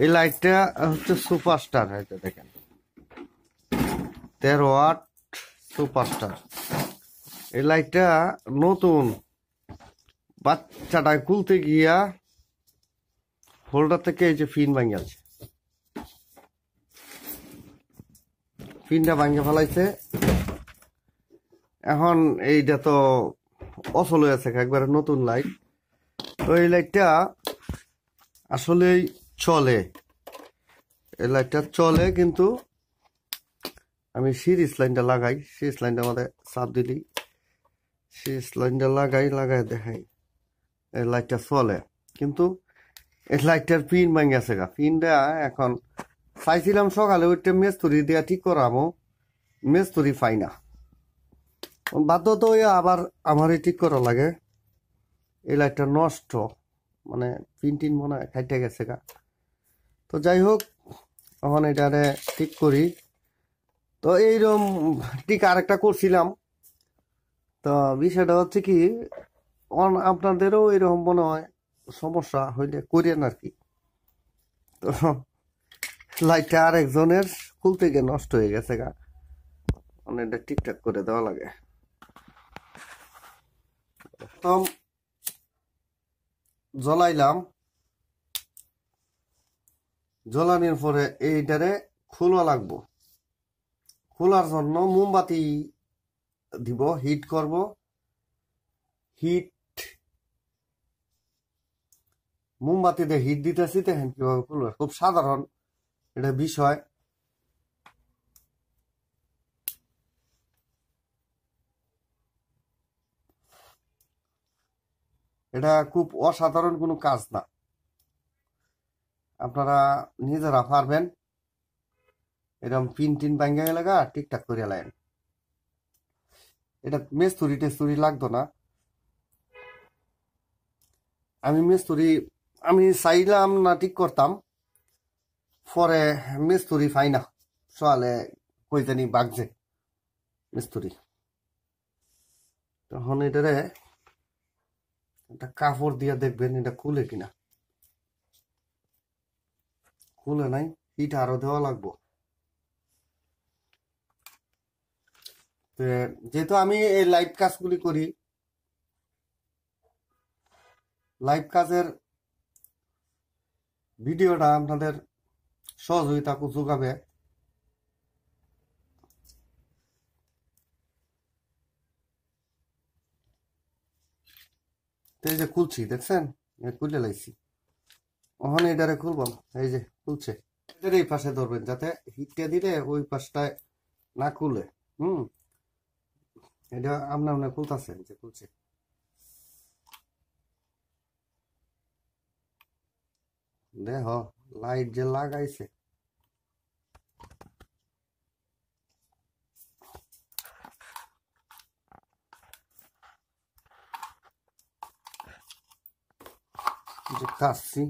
এই লাইটটা হচ্ছে সুপারস্টার, হয়তো দেখেন 13 ওয়াট সুপারস্টার। এই লাইটটা নতুন, বাচ্চাটা খুলতে গিয়া হোল্ডার থেকে এই যে ফিন ভাঙে আছে, ফিনটা ভাঙে ফেলাইছে। এখন এইটা তো অচল হয়ে আছে, একবারে নতুন লাইট। তো এই লাইটটা আসলেই চলে, এই লাইটটা চলে, কিন্তু আমি সিরিজ লাইনটা লাগাই, সিরিজ লাইনটা আমাদের চাপ দিলি, সিরিজ লাইনটা লাগাই দেখাই এই লাইটটা চলে। কিন্তু এই লাইটটার পিন ভাঙে আছে গা, পিনটা এখন চাইছিলাম সকালে ওইটা মেস্তুরি দিয়া ঠিক করামো, মেস্তুরি পাই না, বাধ্য তো আবার আমারই ঠিক করা লাগে। এই লাইটটা নষ্ট, মানে পিন টিন মনে হয় খাইতে গেছে গা। তো যাই হোক, এখন এটারে ঠিক করি। তো এইরকম ঠিক আরেকটা করছিলাম। তো বিষয়টা হচ্ছে কি, আপনাদেরও এরকম মনে হয় সমস্যা হইলে করেন আর কি। তো লাইটটা আরেকজনের খুলতে গিয়ে নষ্ট হয়ে গেছে গা, মানে এটা ঠিকঠাক করে দেওয়া লাগে। প্রথম জ্বলাইলাম, জ্বলানোর পরে এইটারে খোলা লাগবো। খোলার জন্য মোমবাতি দিব, হিট করব। হিট মোমবাতিতে হিট দিতেছি, দেখেন কিভাবে খুলবে, খুব সাধারণ এটা বিষয়। এটা খুব অসাধারণ কোনো কাজ না, আপনারা নিজেরা পারবেন। এরকম পিন টিন ভাঙ্গা গেলে গা ঠিকঠাক করে লাইন, এটা মেস্তুরি টেস্তুরি লাগতো না। আমি চাইলাম না ঠিক করতাম, পরে মিস্তুরি পাই না, সকালে কই জানি বাগছে মিস্তুরি। তখন এটারে একটা কাপড় দিয়ে দেখবেন এটা খুলে কিনা, খুলে নাই, হিট আরো দেওয়া লাগবো। যেহেতু আমি এই লাইভ কাজগুলি করি, লাইভ কাজের ভিডিওটা আপনাদের সহযোগিতা যোগাবে। এই যে খুলছি, দেখছেন খুলে লাইছি। ওখানে এটারে খুলব, এই যে খুলছে, এটার এই পাশে ধরবেন যাতে হিটটা দিলে ওই পাশটায় না খুলে। এটা আপনার খুলতেছে, যে খুলছে। দেখ লাইট যে লাগাইছে, যে কাটছি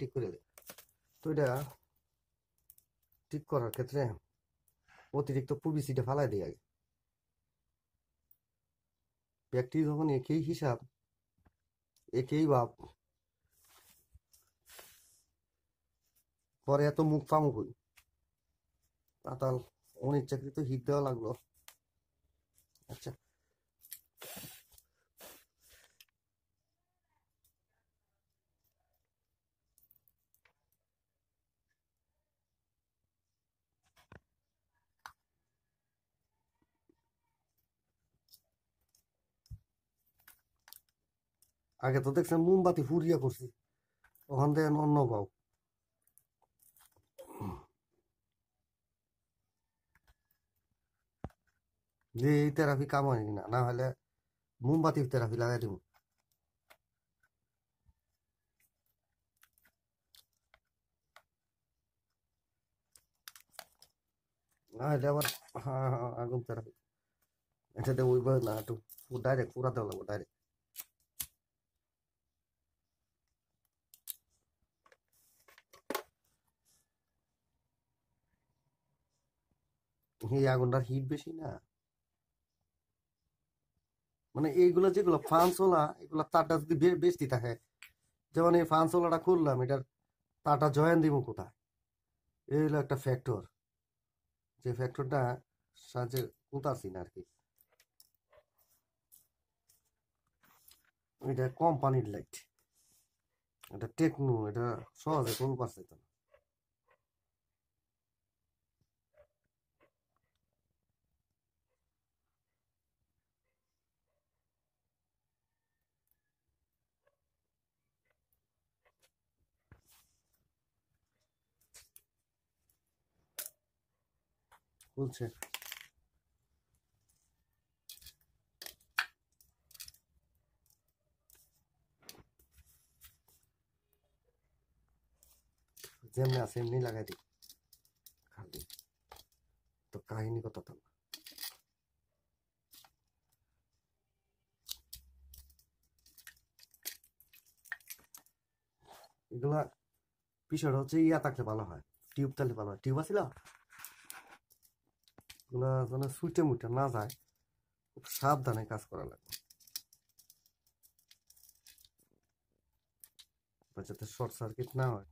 ঠিক করে দেয়। তো এটা ঠিক করার ক্ষেত্রে অতিরিক্ত পুবিসিটা ফালাই দিই আগে। ব্যক্তি যখন একই হিসাব, একই ভাব, পরে এত মুখ পামুক হই পাতাল অনিচ্ছাকৃত হিট দেওয়া লাগলো। আচ্ছা, আগে তো দেখছেন মোমবাতি ফুরিয়া করছি, ওখান থেকে অন্য পাও। যে এই থেরাপি কাম হয় না, না হলে মোমবাতি থেরাপি লাগাই দিব। না হলে আবার আগুন থেরাপি, এটাতে ওইভাবে না, একটু ডাইরেক্ট পুরা দেওয়া লাগবো, ডাইরেক্ট। এই আগুনটার হিট বেশি না, মানে এইগুলো যেগুলো ফান্সওয়ালা, এগুলো তারটা যদি বেশি থাকে, যেমন এই ফান্সওয়ালাটা খুললাম, এটার তারটা জয়েন দিব কোথায়? এই হলো একটা ফ্যাক্টর, যে ফ্যাক্টরটা সাহায্যে কোথাছি না আর কি। এটা কোম্পানির লাইট, এটা টেকনো, এটা সহজে কোন পারছে না। বলছে যেমনি আছে এমনি লাগাই দিই, খালি তো কাহিনী কথা তো না। এগুলা বিষয়টা হচ্ছে ইয়া থাকলে ভালো হয়, টিউব থাকলে ভালো হয়। টিউব আছিল এগুলা যেন সুইটে মুইটে না যায়, খুব সাবধানে কাজ করা লাগবে যাতে শর্ট সার্কিট না হয়।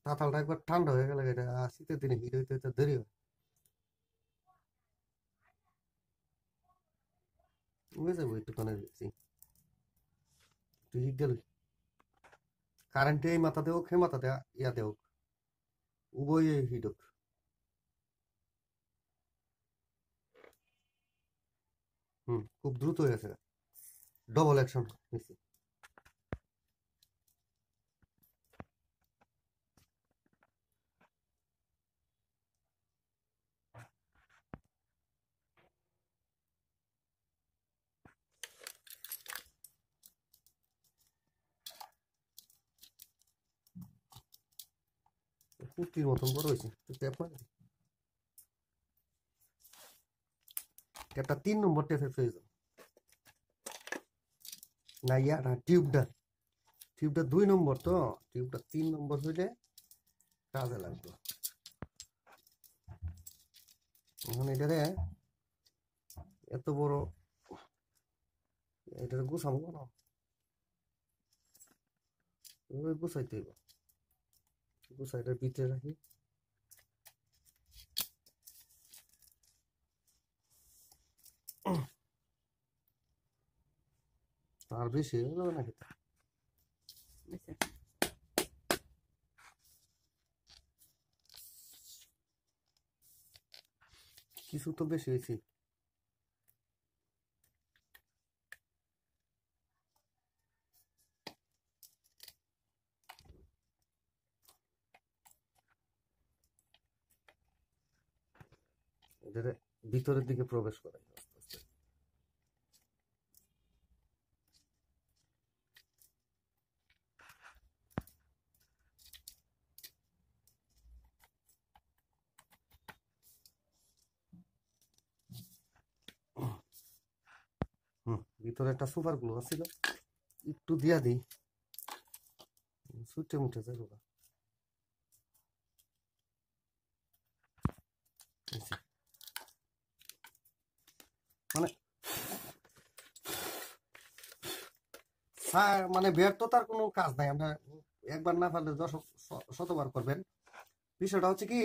তাতালটা একবার ঠান্ডা হয়ে গেলে এটা শীতের দিনে হিট হইতে হইতে দেরি হয়, বুঝে যাবো একটুখানে দিচ্ছি। তুই হিট গেল কারেন্টে এই মাথা দেওক, হে মাথা দেয়া ইয়া দেওক, উভয়ে হিট হোক। খুব দ্রুত হয়ে গেছে, ডবল অ্যাকশন নিচ্ছি। কুটির মতন বড় হয়েছে, ট্যাপ মারি ট্যাপটা 3 নম্বর ট্যাপের প্রয়োজন না, ইয়া না টিউবটা, টিউবটা 2 নম্বর, তো টিউবটা 3 নম্বর হইলে কাজে লাগবে। এখন এটারে এত বড়, এটারে গুছাবো না, গুছাইতে হইব, গুছাই এটার ভিতরে রাখি। আর বেশি হয়ে যাবে নাকি? কিছু তো বেশি হয়েছে। এটারে ভিতরের দিকে প্রবেশ করাই আস্তে আস্তে। ভিতরে একটা সুপার গ্লু আছিল, একটু দিয়া দিই, ছুটে মুটে যাইব না। মানে মানে ব্যর্থতার কোনো কাজ নাই, আমরা একবার না পারলে 10 শতবার করবেন। বিষয়টা হচ্ছে কি,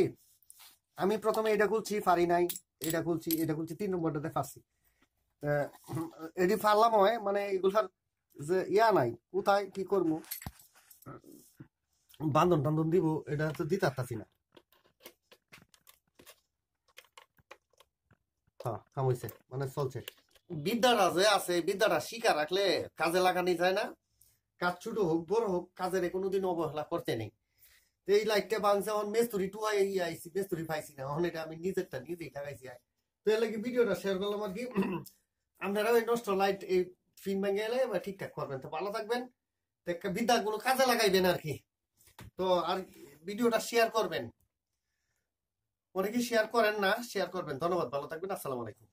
আমি প্রথমে এটা খুলছি পারি নাই, এটা খুলছি, এটা খুলছি, 3 নম্বরটাতে ফাঁসছি। এটি পারলাম হয়, মানে এগুলার যে ইয়া নাই, কোথায় কি করবো, বান্ধন টান্ধন দিব, এটা তো দিতে পারতাছি না। হ্যাঁ, কাম হইছে, মানে চলছে। বিদ্যাটা যে আছে, বিদ্যাটা শিখা রাখলে কাজে লাগানি যায় না। কাজ ছোট হোক বড় হোক, কাজের কোনোদিন অবহেলা করতে নেই। এই লাইটটা বাংছে, এখন মেস্তুরি টুয়াই আইসি, মেস্তুরি পাইছি না, এখন এটা আমি নিজেরটা নিজেই লাগাইছি। তো এর লাগে ভিডিওটা শেয়ার করলাম আর কি। আপনারা ওই নষ্ট লাইট এই ফিন ভেঙে এলে ঠিকঠাক করবেন, তো ভালো থাকবেন, বিদ্যাগুলো কাজে লাগাইবেন আর কি। তো আর ভিডিওটা শেয়ার করবেন, অনেকে শেয়ার করেন না, শেয়ার করবেন। ধন্যবাদ, ভালো থাকবেন, আসসালামু আলাইকুম।